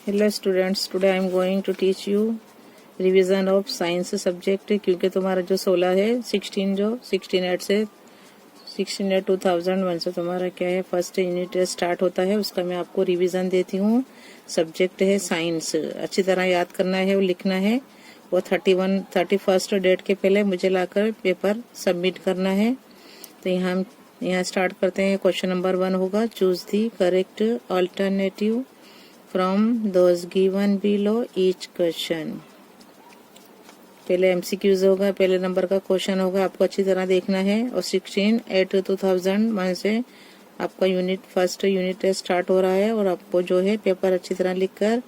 Hello students, today I am going to teach you revision of science subject. क्योंकि तुम्हारा जो 16 है 16 8 से 2001 से तुम्हारा क्या है फर्स्ट यूनिट स्टार्ट होता है, उसका मैं आपको रिवीजन देती हूँ। सब्जेक्ट है साइंस, अच्छी तरह याद करना है और लिखना है। वो 31 डेट के पहले मुझे लाकर पेपर सबमिट करना है। तो यहाँ स्टार्ट करते हैं। क्वेश्चन नंबर 1 होगा, choose the correct alternative from those given below each question। पहले एमसीक्यूज होगा, पहले नंबर का क्वेश्चन होगा, आपको अच्छी तरह देखना है। और 16/8/2001 से आपका फर्स्ट यूनिट स्टार्ट हो रहा है और आपको जो है पेपर अच्छी तरह लिखकर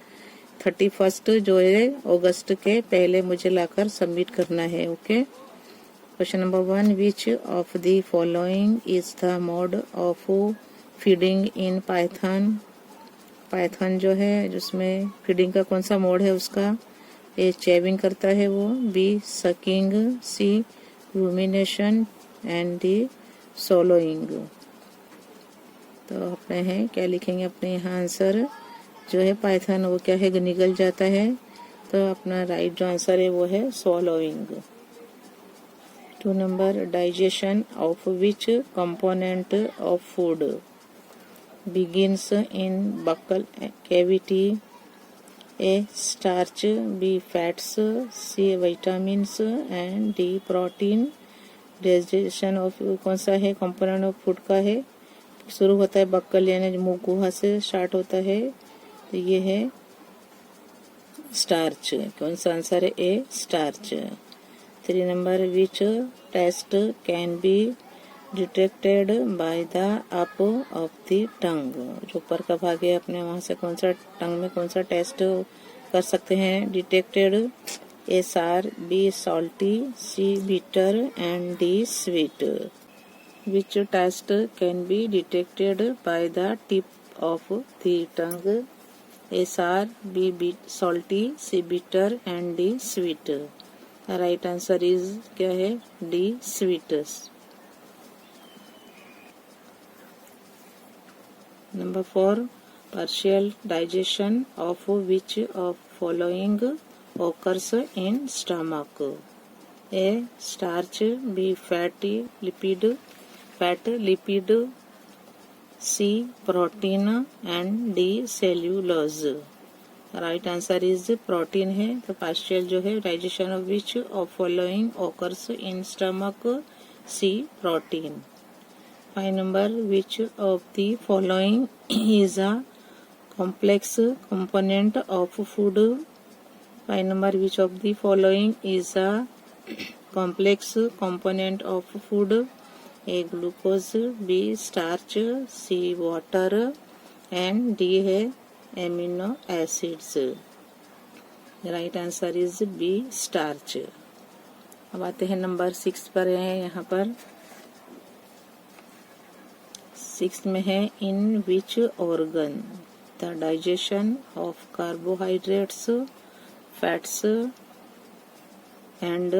31 जो है अगस्त के पहले मुझे लाकर सबमिट करना है। Okay. Question number 1, which of the following is the mode of feeding in Python. Python जो है जिसमें फीडिंग का कौन सा मोड है उसका? ए चेविंग करता है वो, B sucking, C rumination and D swallowing. तो अपने हैं क्या लिखेंगे अपने यहाँ आंसर जो है पाइथन वो क्या है निगल जाता है। तो अपना राइट जो आंसर है वो है soloing. 2 number, digestion of which component of food begins in buccal cavity? A starch, B fats, C vitamins and D protein। Digestion of कौन सा है कंपोनेंट ऑफ फूड का है? शुरू होता है बक्कल यानी मुंह गुहा से स्टार्ट होता है। तो ये है स्टार्च। कौन सा आंसर है? A starch. 3 number, which taste can be detected by the up of the tongue. जो ऊपर का भाग है अपने वहां से कौन सा टंग में कौन सा टेस्ट कर सकते हैं detected? A sour, B salty, C bitter and D sweet. Which taste can be detected by the tip of the tongue? A sour, B salty, C bitter and D sweet. Right answer is क्या है? D sweets. Number 4, partial digestion of which of following occurs in stomach? A starch, B fat lipid, C protein and D cellulose। Right answer is protein है। तो partial जो है digestion of which of following occurs in stomach? C protein. 5 number, which of the following is a complex component of food? 5 number, which of the following is a complex component of food? A glucose, B starch, C water and D है amino acids। Right answer is B starch. अब आते हैं number 6 पर है। यहाँ पर 6 में है, in which organ the digestion of carbohydrates, fats and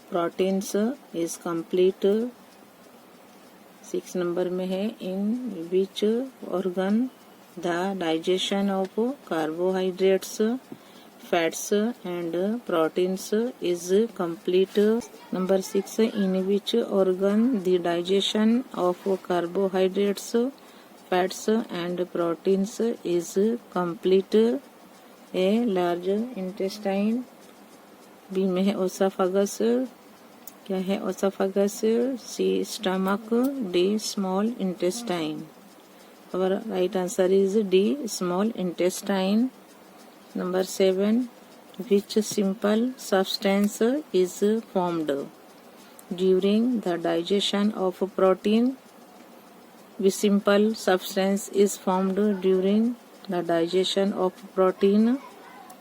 proteins is complete. 6 number में है, in which organ the digestion of carbohydrates, fats and proteins is complete. Number 6, in which organ the digestion of carbohydrates, fats and proteins is complete. A large intestine, B में है oesophagus, क्या है oesophagus, C stomach, D small intestine. और right answer is D small intestine. Number 7, which simple substance is formed during the digestion of protein? Which simple substance is formed during the digestion of protein?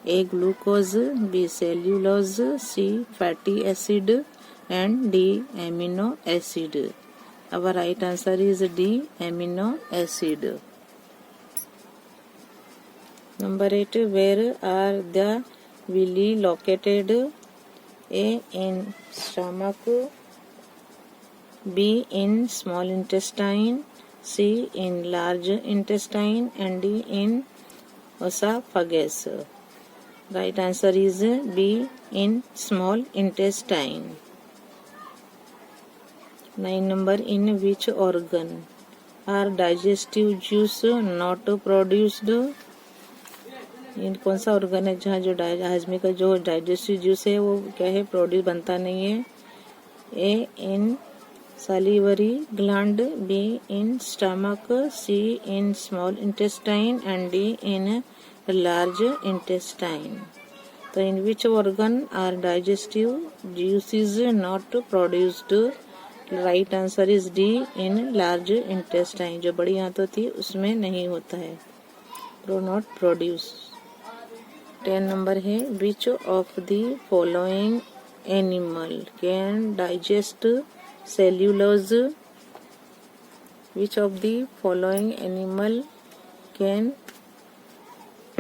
A glucose, B cellulose, C fatty acid and D amino acid। Our right answer is D amino acid। Number 8, where are the villi located? A in stomach, B in small intestine, C in large intestine and D in esophagus. Right answer is B, in small intestine. 9 number, in which organ are digestive juice not produced? इन कौन सा organ है जहाँ जो हाजमे का जो digestive juice है वो क्या है, प्रोड्यूस बनता नहीं है? ए, इन salivary gland, B, in stomach, C, in small intestine and D, in large intestine. तो in which organ are digestive juices not produced? Right answer is D, in large intestine. जो बड़ी आंत होती है उसमें नहीं होता है, not produce. 10 number है, which of the following animal can digest cellulose? Which of the following animal can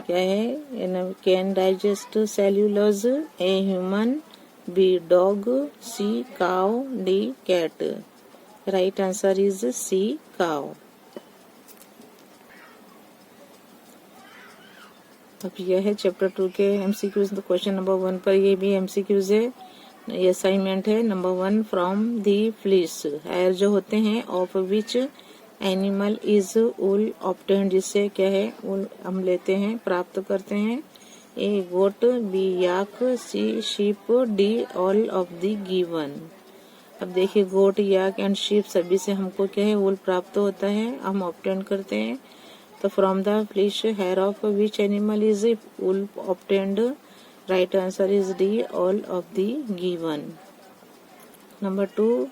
क्या है, can digest cellulose? A, human, B, dog, C, cow, D, cat. Right answer is C, cow. अब यह है chapter 2 के MCQs. Question number 1 पर ये भी MCQs है, ये असाइनमेंट है। Number 1, from the fleece, hair जो होते हैं, of which animal is wool obtained, जिससे क्या है वूल हम लेते हैं, प्राप्त करते हैं। A, goat, B, yak, C, sheep, D, all of the given. अब देखिए, गोट, याक एंड शीप सभी से हमको क्या है वूल प्राप्त होता है, हम ऑब्टेन करते हैं। तो from the fleece hair of which animal is wool obtained? Right answer is D, all of the given. Number 2,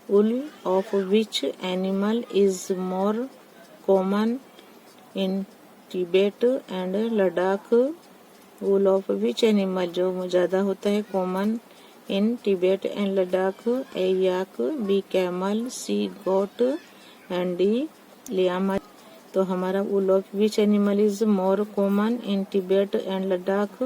wool of which animal is more common in Tibet and Ladakh? Wool of which animal जो ज़्यादा होता है common in Tibet and Ladakh? A, yak, B, camel, C, goat and D, llama. तो हमारा wool of which animal is more common in Tibet and Ladakh?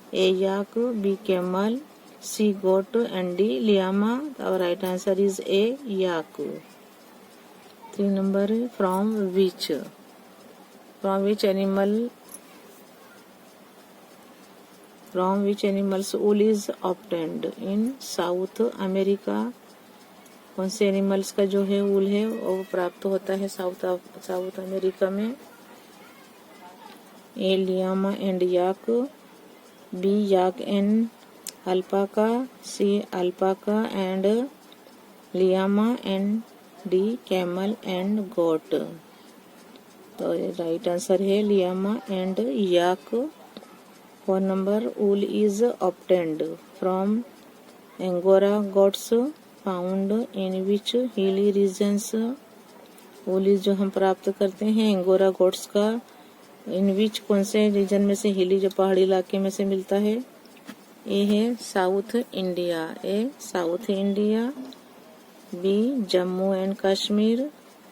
A, yak, B, camel, C, goat and D, llama. Our right answer is A, yak. 3 number, from which animals wool is obtained in South America? कौन से animals का जो है वूल है वो प्राप्त होता है साउथ अमेरिका में? ए, llama and yak, B, yak and alpaca, C, alpaca and llama and D, camel and goat. तो राइट आंसर है llama and yak. 4 number, wool is obtained from angora goats found in which hilly regions? वूल जो हम प्राप्त करते हैं Angora goats का इन विच कौन से रीजन में से, हिली जो पहाड़ी इलाके में से मिलता है? ए है South India, A, South India, B, Jammu and Kashmir,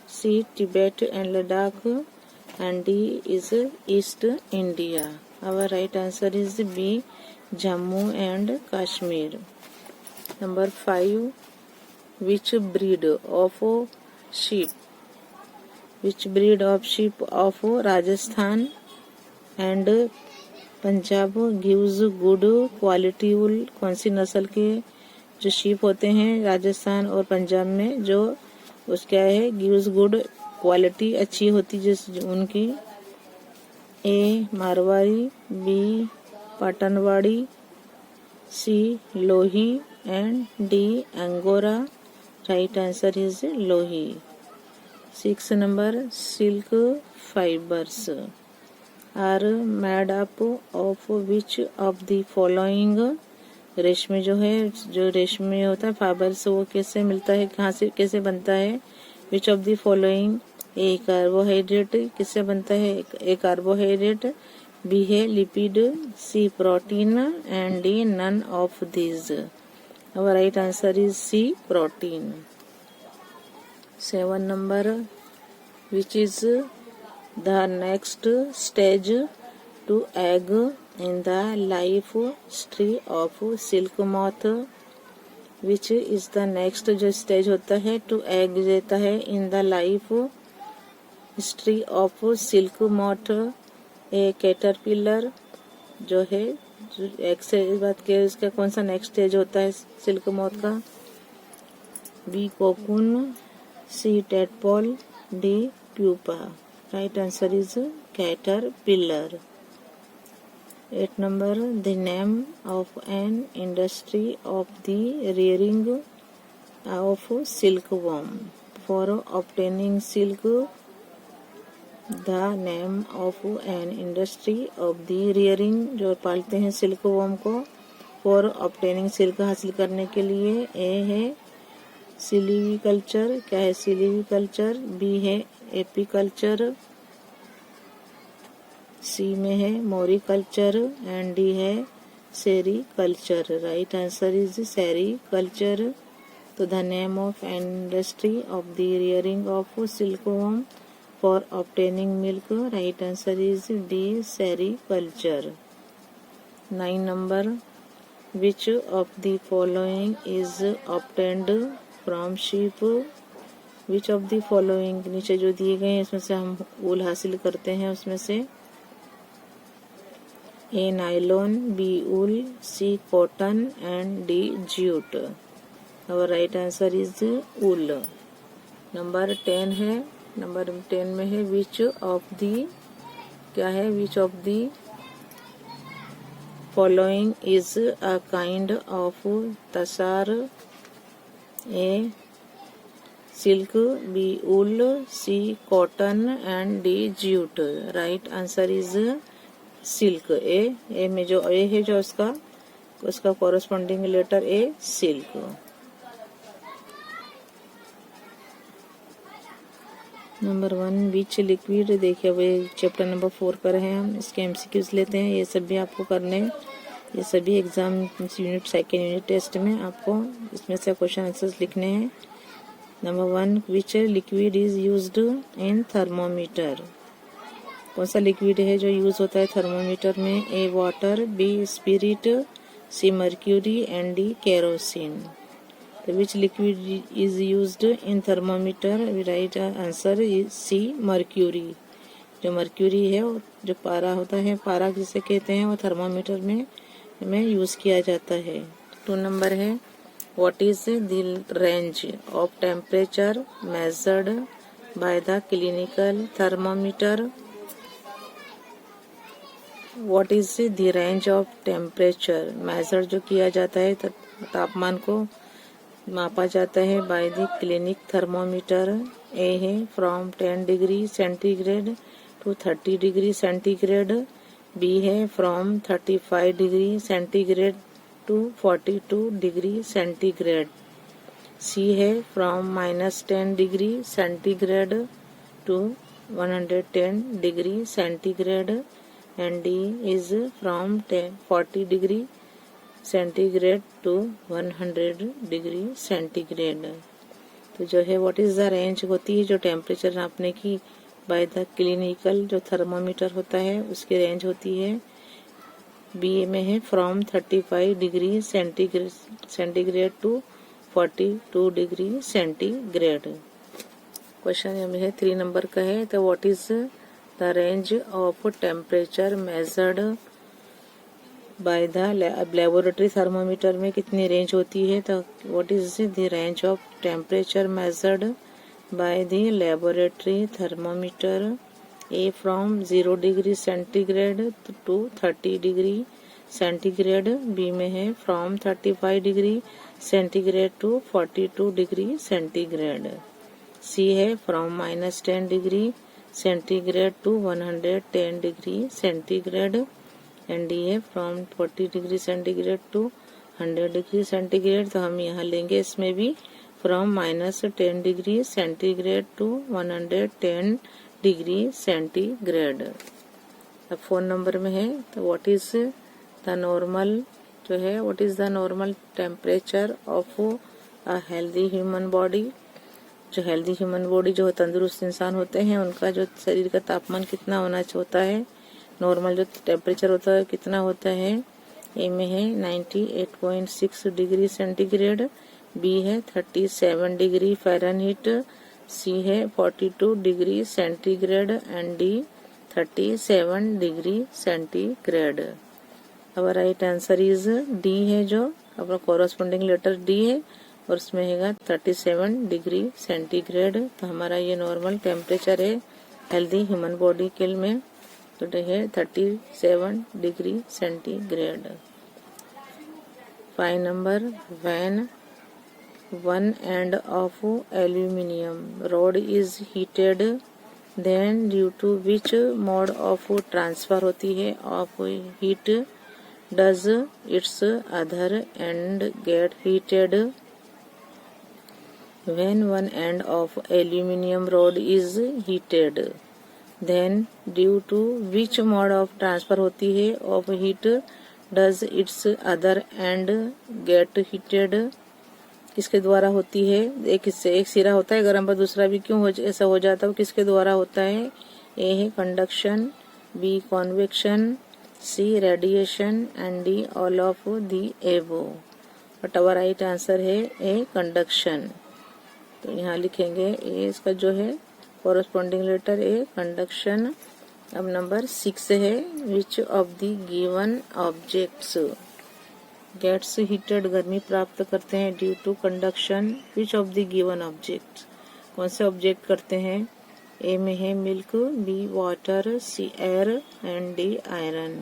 C, Tibet and Ladakh and D is East India. Our right answer is B, Jammu and Kashmir. Number 5, which breed of sheep of Rajasthan and Punjab gives good quality wool? कौन सी नस्ल के जो sheep होते हैं राजस्थान और पंजाब में जो उसका है gives good क्वालिटी, अच्छी होती जिस उनकी? A, Marwari, B, Patanwadi, C, Lohi and D, Angora. Right answer is Lohi. 6 number, silk fibers are made up of which of the following? रेशमी जो है, जो रेशमी होता है फाइबर से वो कैसे मिलता है, कहाँ से कैसे बनता है? Which of the following? A, carbohydrate, किससे बनता है? ए, कार्बोहाइड्रेट, बी है lipid, C, protein and D, none of these. Our right answer is C, protein. 7 number, which is the next stage to egg in the life history of silk moth? Which is the next जो stage होता है to egg देता है in the life history of silk moth? A caterpillar जो है एक से बात के इसका कौन सा नेक्स्ट स्टेज होता है सिल्क मॉथ का। B cocoon, C tadpole, D pupa. Right answer is caterpillar. 8 number, the name of an industry of the rearing of silkworm. For obtaining silk, the name of an industry of the rearing, जो पालते हैं silkworm को, for obtaining silk हासिल करने के लिए। ए है silviculture, क्या है सिल्वीकल्चर। बी है एपीकल्चर, सी में है मोरिकल्चर एंड डी है sericulture. Right answer is sericulture. तो the name of industry of the rearing of silkworm for obtaining milk. Right answer is D sericulture. 9 number, which of the following is obtained from sheep. Which of the following, नीचे जो दिए गए हैं इसमें से हम ऊल हासिल करते हैं उसमें से। A nylon, B wool, C cotton and D jute. और right answer is wool. Number 10 है, नंबर 10 में है विच ऑफ दी, क्या है which of the following is a kind of tussar. A silk, B wool, C cotton and D jute. Right answer is silk. A में जो A है जो उसका corresponding letter A silk. Number 1, which liquid. देखिए वे chapter number 4 पर है, हम इसके एमसीक्यूज लेते हैं। ये सब भी आपको करने, ये सभी exam unit second unit test में आपको इसमें से क्वेश्चन आंसर्स लिखने हैं। Number 1, which liquid is used in thermometer. कौन सा लिक्विड है जो यूज होता है थर्मोमीटर में। A water, B spirit, C mercury and D kerosene. तो which liquid is used in thermometer. Right answer is C mercury. जो मर्क्यूरी है जो पारा होता है, पारा जिसे कहते हैं, वो थर्मोमीटर में यूज किया जाता है। 2 नंबर है what is the range of temperature measured by the clinical thermometer. What is the range of temperature measure जो किया जाता है, तापमान को मापा जाता है by the clinic thermometer. A है from 10 degree centigrade to 30 degree centigrade. B है from 35 degree centigrade to 42 degree centigrade. C है from -10 degree centigrade to 110 degree centigrade. and D is from 40 degree centigrade to 100 degree centigrade। तो जो है what is the range होती है जो temperature नापने की बाय द क्लिनिकल जो थर्मोमीटर होता है उसकी रेंज होती है। बी में है from 35 degree centigrade to 42 degree centigrade. Question में है 3 नंबर का है। तो what is the range of temperature measured by the laboratory thermometer में कितनी रेंज होती है। तो what is the range of temperature measured by the laboratory thermometer। A from 0 degree centigrade to 30 degree centigrade। B में है from 35 degree centigrade to 42 degree centigrade। C है from -10 degree centigrade to 110 degree centigrade. And D है from 40 degree centigrade to 100 degree centigrade. तो हम यहाँ लेंगे इसमें भी from -10 degree centigrade to 110 degree centigrade. अब 4 नंबर में है तो व्हाट इज द नॉर्मल जो है what is the normal temperature of a healthy human body. जो हेल्दी ह्यूमन बॉडी जो तंदुरुस्त इंसान होते हैं उनका जो शरीर का तापमान कितना होना होता है, नॉर्मल जो टेम्परेचर होता है कितना होता है। ए में है 98.6 डिग्री सेंटीग्रेड, बी है 37 डिग्री फ़ारेनहीट, सी है 42 degree centigrade and D 37 degree centigrade. अब राइट आंसर इज डी है, जो अपना कोरस्पोंडिंग लेटर डी है और उसमें है 37 डिग्री सेंटीग्रेड। तो हमारा ये नॉर्मल टेम्परेचर है हेल्दी ह्यूमन बॉडी के में, तो ये है 37 degree centigrade. 5 number, when one end of aluminium rod is heated, then due to which mode of transfer होती है of heat does its other end get heated? When one end of aluminium rod is heated, then due to which mode of transfer होती है of heat does its other end get heated? किसके द्वारा होती है? एक सिरा होता है गर्म पर, दूसरा भी क्यों ऐसा हो जाता है? किसके द्वारा होता है? ए है conduction, B convection, C radiation and D all of the above. But our right answer है ए कंडक्शन। तो यहाँ लिखेंगे ए इसका जो है कोरस्पोंडिंग लेटर ए कंडक्शन। अब नंबर 6 है, which of the given objects gets heated, गर्मी प्राप्त करते हैं due to conduction. Which of the given object, कौन से ऑब्जेक्ट करते हैं? ए में है milk, B water, C air and D iron.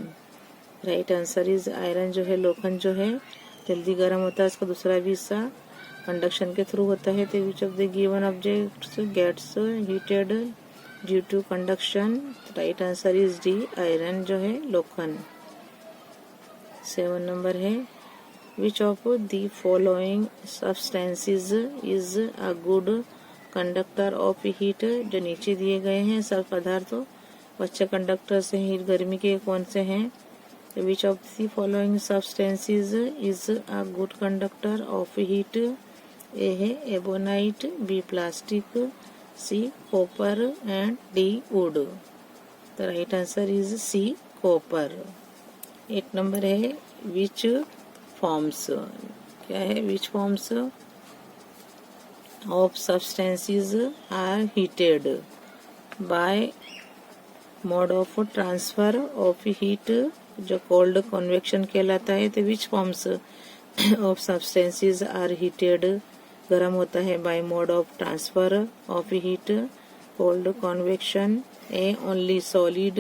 Right answer is iron जो है, लोखंड जो है जल्दी गर्म होता है, इसका दूसरा भी हिस्सा कंडक्शन के थ्रू होता है। तो which of the given objects gets heated due to conduction? Right answer is D iron जो है लोखंड। 7 नंबर है, which of the following substances is a good conductor of heat? जो नीचे दिए गए हैं सब पदार्थों अच्छे कंडक्टर से हीट गर्मी के कौन से हैं? which of the following substances is a good conductor of heat? A है ebonite, B plastic, C copper and D wood. The right answer is C copper. 8 number है, विच फॉर्म्स, क्या है? Which forms of substances are heated by mode of transfer of heat, जो called convection कहलाता है। तो which forms of substances are heated, गर्म होता है by mode of transfer of heat, called convection. A only solid,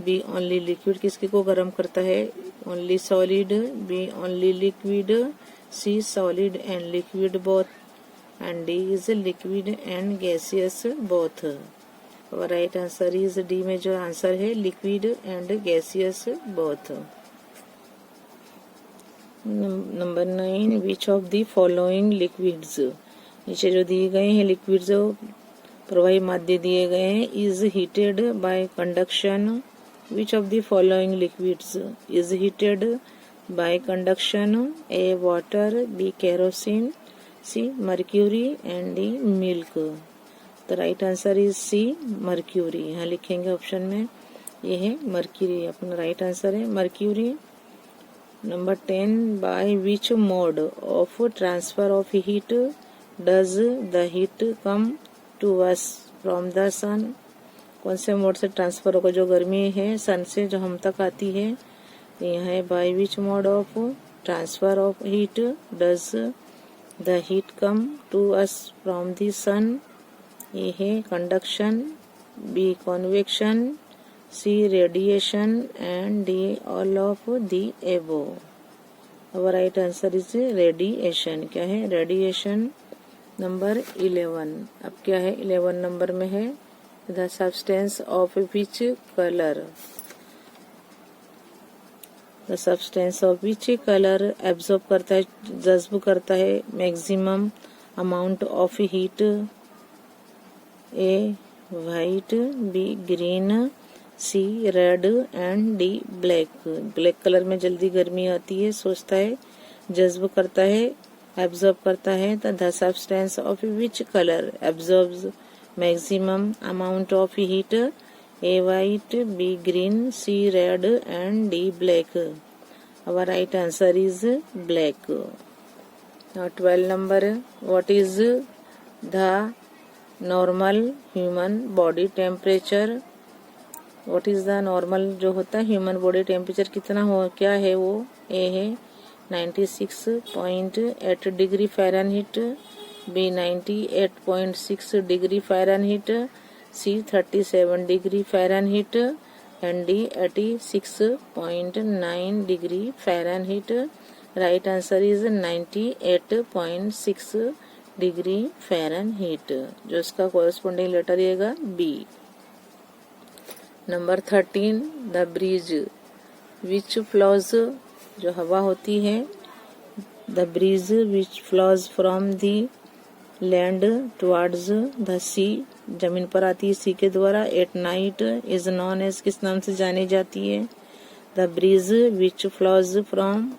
B only liquid, किसकी को गर्म करता है? Only solid, B only liquid, C solid and liquid both and D is liquid and gaseous both. और right answer is D में जो answer है liquid and gaseous both. Number 9, which of the following liquids, नीचे जो दिए गए हैं liquid जो प्रवाही माध्य दिए गए हैं, is heated bye conduction. Which of the following liquids is heated by conduction? A water, B kerosene, C mercury and D milk। The right answer is C mercury। यहाँ लिखेंगे ऑप्शन में, ये है मर्क्यूरी, अपना राइट आंसर है mercury. Number 10, by which mode of transfer of heat does the heat come to us from the sun? कौन से mode से ट्रांसफर होगा जो गर्मी है सन से जो हम तक आती है? यह है by which mode of transfer of heat does the heat come to us from the sun. ये है conduction, B convection, C radiation and D all of the above. अब राइट आंसर इज रेडिएशन। क्या है? Radiation. Number 11, अब क्या है 11 number में है, the substance of which color, the substance of which color absorb करता है, जज्ब करता है maximum amount of heat? A white, B green, C red and D black. Black colour में जल्दी गर्मी आती है, सोचता है, जज्ब करता है, एब्जॉर्ब करता है। The substance of which colour absorbs maximum amount of heat? A white, B green, C red and D black। Our right answer is black। Now 12 number, what is the normal human body temperature? What is the normal जो होता है human body temperature कितना हो, क्या है वो, A है 96.8 degree Fahrenheit, B 98.6 degree Fahrenheit, C 37 degree Fahrenheit and D 86.9 degree Fahrenheit. Right answer is 98.6 degree Fahrenheit, जो इसका कोरस्पोंडिंग लेटर रहेगा B. Number 13, the breeze which flows, जो हवा होती है, the breeze which flows from the land towards the sea, जमीन पर आती है सी के द्वारा, at night is known as, किस नाम से जानी जाती है, the breeze which flows from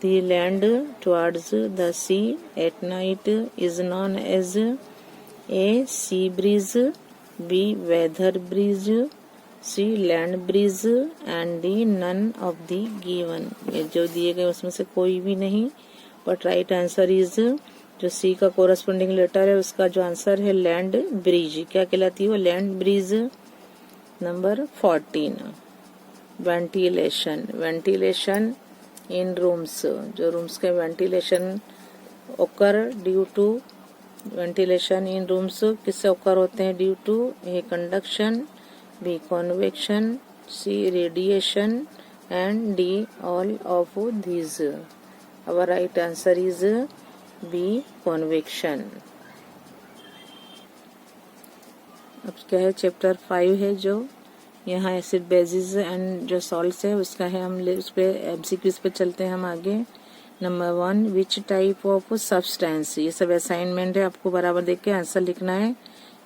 the land towards the sea at night is known as A sea breeze, B weather breeze, C land breeze and D none of the given. ये जो दिए गए उसमें से कोई भी नहीं, बट राइट आंसर इज जो सी का कोरस्पोंडिंग लेटर है उसका जो आंसर है लैंड ब्रीज। क्या कहलाती है वो, land breeze. Number 14, ventilation, ventilation in rooms, जो रूम्स के ventilation occur due to, ventilation in rooms किससे ओकर होते हैं, due to A conduction, B convection, C radiation and D all of these. Our right answer is B convection. अब क्या है, chapter 5 है, जो यहाँ एसिड बेसिस एंड जो सॉल्ट्स है उसका है, हम उस पे एमसीक्यूज पे चलते हैं हम आगे। Number 1, which type of substance, ये सब असाइनमेंट है, आपको बराबर देख के आंसर लिखना है।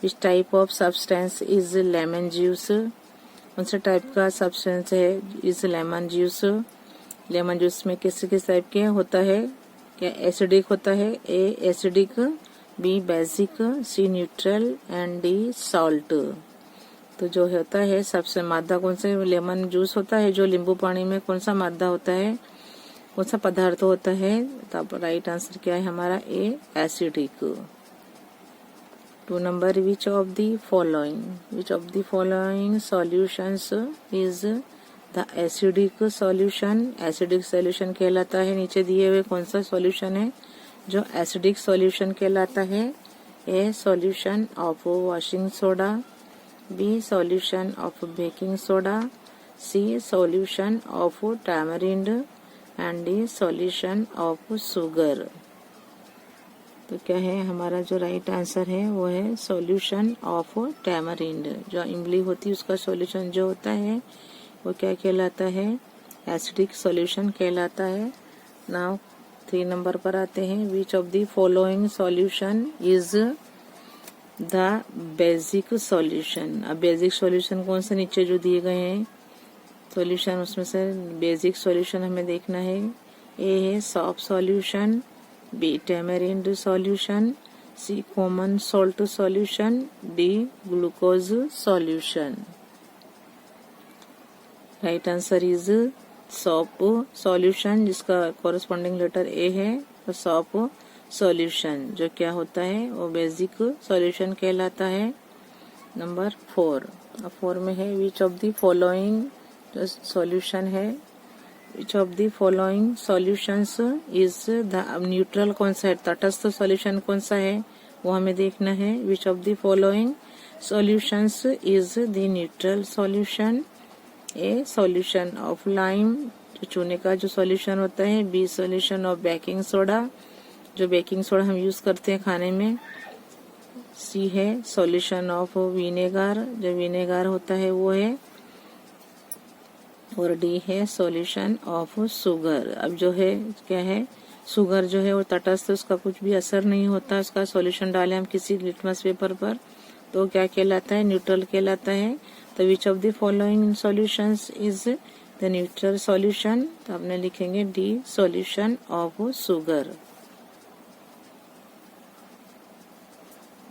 Which type of substance is lemon juice, कौन सा टाइप का सब्सटेंस है is lemon juice. Lemon juice में किस किस टाइप के होता है, क्या एसिडिक होता है, A acidic, B basic, C neutral and D salt. तो जो होता है सबसे मादा कौन सा, लेमन जूस होता है, जो नींबू पानी में कौन सा मादा होता है, कौन सा पदार्थ होता है, तब राइट आंसर क्या है हमारा, A acidic. 2 number, which of the following solutions is the acidic solution, acidic solution कहलाता है, नीचे दिए हुए कौन सा सॉल्यूशन है जो एसिडिक सॉल्यूशन कहलाता है, A solution of washing soda, B solution of baking soda, C solution of tamarind and D solution of sugar. तो क्या है हमारा जो राइट आंसर है वो है सॉल्यूशन ऑफ टैमरिंड, जो इमली होती है उसका सॉल्यूशन जो होता है वो क्या कहलाता है, एसिडिक सॉल्यूशन कहलाता है। नाउ 3 नंबर पर आते हैं, विच of the following solution is the basic solution. अब बेसिक सॉल्यूशन कौन से नीचे जो दिए गए हैं सॉल्यूशन, उसमें से बेसिक सॉल्यूशन हमें देखना है। ए है soft solution, B tamarind solution, C common salt solution, D glucose solution. Right answer is soap solution, जिसका कॉरेस्पॉन्डिंग लेटर ए है, तो सॉप सॉल्यूशन जो क्या होता है वो बेसिक सॉल्यूशन कहलाता है। नंबर 4 में है, विच ऑफ द फॉलोइंग जो सॉल्यूशन है, which of the following solutions is the, neutral कौन सा है, तटस्थ सॉल्यूशन कौन सा है वो हमें देखना है। Which of the following solutions is the neutral solution, A solution of lime, जो चूने का जो सॉल्यूशन होता है, B solution of baking soda, जो बेकिंग सोडा हम यूज करते हैं खाने में, सी है सॉल्यूशन ऑफ विनेगर, जो विनेगर होता है वो है, और डी है सॉल्यूशन ऑफ शुगर। अब जो है क्या है, शुगर जो है वो तटस्थ, उसका कुछ भी असर नहीं होता, उसका सॉल्यूशन डालें हम किसी लिटमस पेपर पर तो क्या कहलाता है, न्यूट्रल कहलाता है। तो which of the following solutions is the neutral solution, तो आपने लिखेंगे D solution of sugar.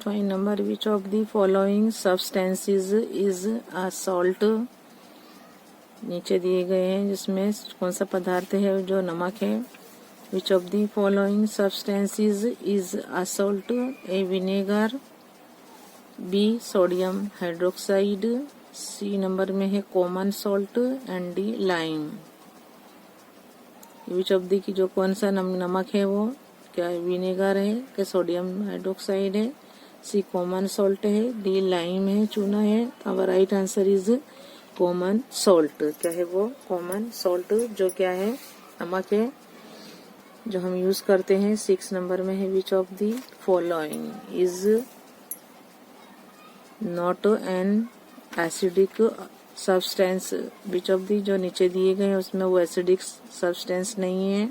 5 number, which of the following substances is a salt, नीचे दिए गए हैं जिसमें कौन सा पदार्थ है जो नमक है। Which of the following substances is a salt, A vinegar, B sodium hydroxide, C number में है common salt and D lime. Which of the की जो कौन सा नमक है वो क्या है, विनेगर है क्या सोडियम हाइड्रोक्साइड है, सी कॉमन सॉल्ट है, डी लाइम है चूना है। अब right answer is common salt. क्या है वो, कॉमन सॉल्ट जो क्या है नमक है जो हम यूज करते हैं। 6 नंबर में है which of the following is not an acidic substance. Which of दी जो नीचे दिए गए हैं उसमें वो एसिडिक सब्सटेंस नहीं है।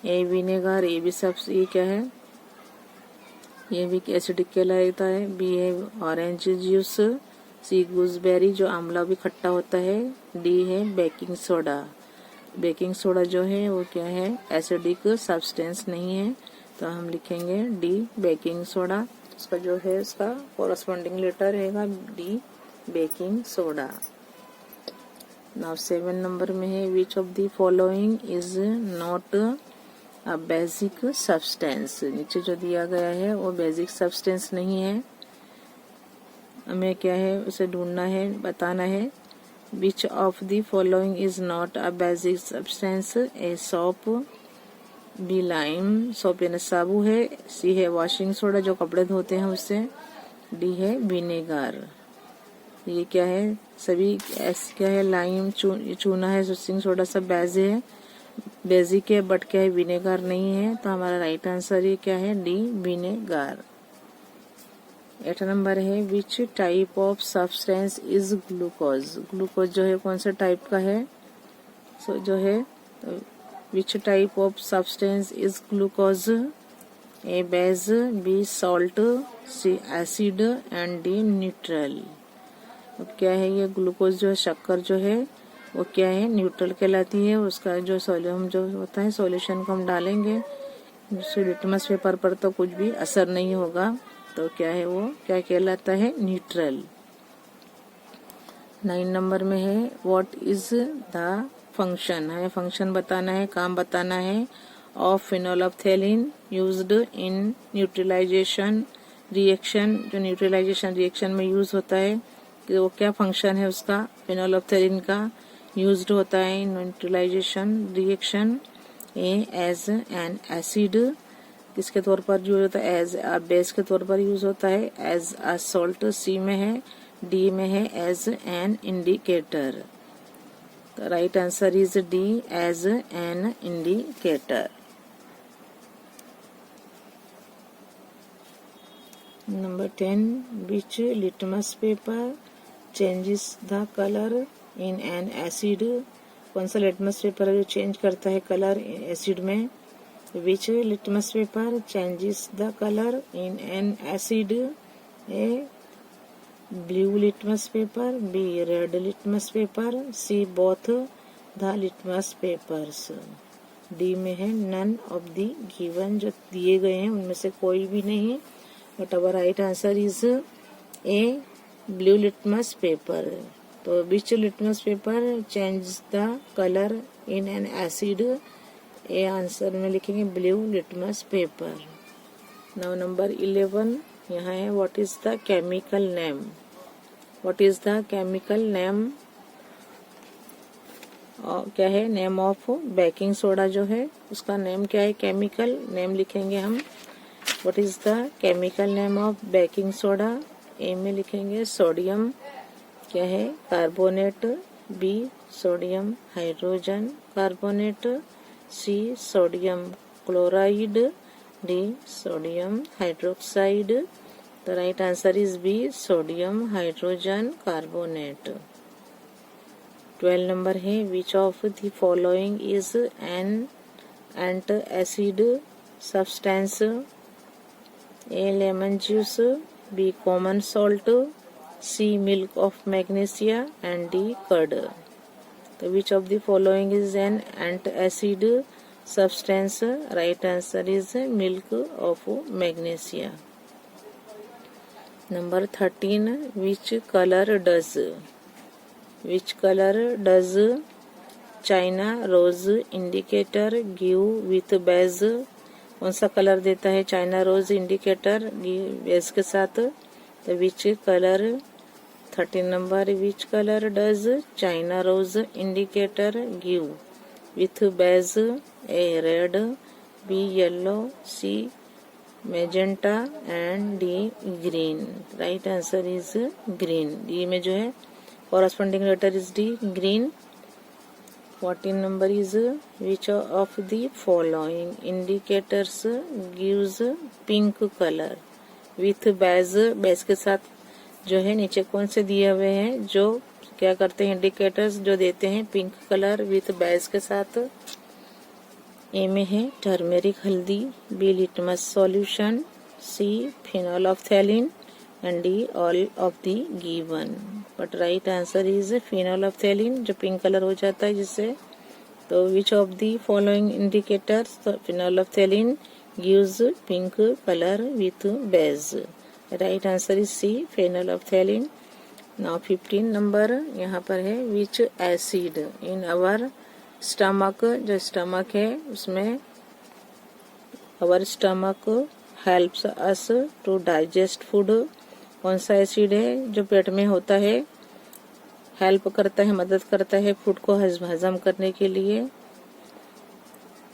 ए विनेगर, ए भी सब ये क्या है, ये भी एसिडिक कहलाता है। बी है ऑरेंज जूस, सी गूसबेरी जो आंवला भी खट्टा होता है, डी है बेकिंग सोडा। बेकिंग सोडा जो है वो क्या है, एसिडिक सब्सटेंस नहीं है, तो हम लिखेंगे डी बेकिंग सोडा। उसका जो है उसका कोरस्पॉन्डिंग लेटर रहेगा D baking soda. Now 7 number में है which of the following is not a basic substance. नीचे जो दिया गया है वो बेसिक सब्सटेंस नहीं है, हमें क्या है उसे ढूंढना है, बताना है। Which of the following is not a basic substance, A soap, B lime, soap यानी साबु है, सी है वॉशिंग सोडा जो कपड़े धोते हैं उससे, डी है विनेगर। ये क्या है, सभी क्या है लाइम चूना है, वॉशिंग सोडा सब बेसिक है बट क्या है विनेगर नहीं है, तो हमारा राइट आंसर ये क्या है डी विनेगर। 8 नंबर है which type of substance is glucose. Glucose जो है कौन सा टाइप का है, सो जो है which type of substance is glucose, A base, B salt, C acid and D neutral. अब क्या है ये ग्लूकोज जो है शक्कर जो है वो क्या है न्यूट्रल कहलाती है। उसका जो सोल्यूम जो होता है सॉल्यूशन को हम डालेंगे लिटमस पेपर पर तो कुछ भी असर नहीं होगा, तो क्या है वो क्या कहलाता है न्यूट्रल। 9 नंबर में है व्हाट इज द फंक्शन, हमें फंक्शन बताना है, काम बताना है of phenolphthalein used in neutralisation reaction. जो न्यूट्रलाइजेशन रिएक्शन में यूज होता है कि वो क्या फंक्शन है उसका, फिनोल्फ्थेलिन का यूज्ड होता है neutralization reaction. A as an acid किसके तौर पर यूज होता है, एज अ बेस के तौर पर यूज होता है, एज अ सॉल्ट सी में है, डी में है एज एन इंडिकेटर। तो right answer is D as an indicator. Number 10 which litmus paper changes the colour in an acid. कौन सा लिटमस पेपर है जो चेंज करता है कलर एसिड में। Which litmus paper changes the colour in an acid, A blue litmus paper, B red litmus paper, C both the litmus papers. D में है none of the given, जो दिए गए हैं उनमें से कोई भी नहीं, but our right answer is A blue litmus paper. तो which litmus paper change the colour in an acid, A answer में लिखेंगे blue litmus paper. Now number 11 यहाँ है what is the chemical name. What is the chemical name, क्या है name of baking soda जो है उसका नेम क्या है, केमिकल नेम लिखेंगे हम। What is the chemical name of baking soda, A में लिखेंगे सोडियम क्या है carbonate, B sodium hydrogen carbonate, C sodium chloride, D sodium hydroxide. The right answer is B sodium hydrogen carbonate. 12 number है which of the following is an antacid substance, A lemon juice, B common salt, C milk of magnesia and D curd. तो which of the following is an antacid substance, right answer is milk of magnesia. Number 13 which colour does China rose indicator give with base. कौन सा colour देता है China rose indicator base के साथ, तो which colour 13 number, which color does China rose indicator give? With base A red, B yellow, C magenta and D green. Right answer is green. D में जो है corresponding letter is D, green. 14 number is which of the following indicators gives pink color? With base के साथ जो है नीचे कौन से दिए हुए हैं जो क्या करते हैं इंडिकेटर्स जो देते हैं पिंक कलर विथ बेस के साथ? ए में है टर्मेरिक हल्दी, B litmus solution, C phenolphthalein and D all of the given. But right answer is phenolphthalein जो पिंक कलर हो जाता है जिससे. तो which of the following indicators? Phenolphthalein gives pink colour with base. Right answer is C phenolphthalein. Now 15 number यहाँ पर है which acid in our stomach. जो स्टमक है उसमें our stomach helps us to digest food. कौन सा acid है जो पेट में होता है हेल्प करता है मदद करता है फूड को हजम करने के लिए?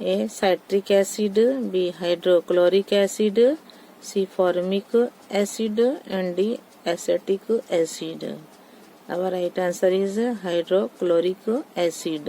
A citric acid, B hydrochloric acid, C formic acid and D acetic acid. Our right answer is hydrochloric acid.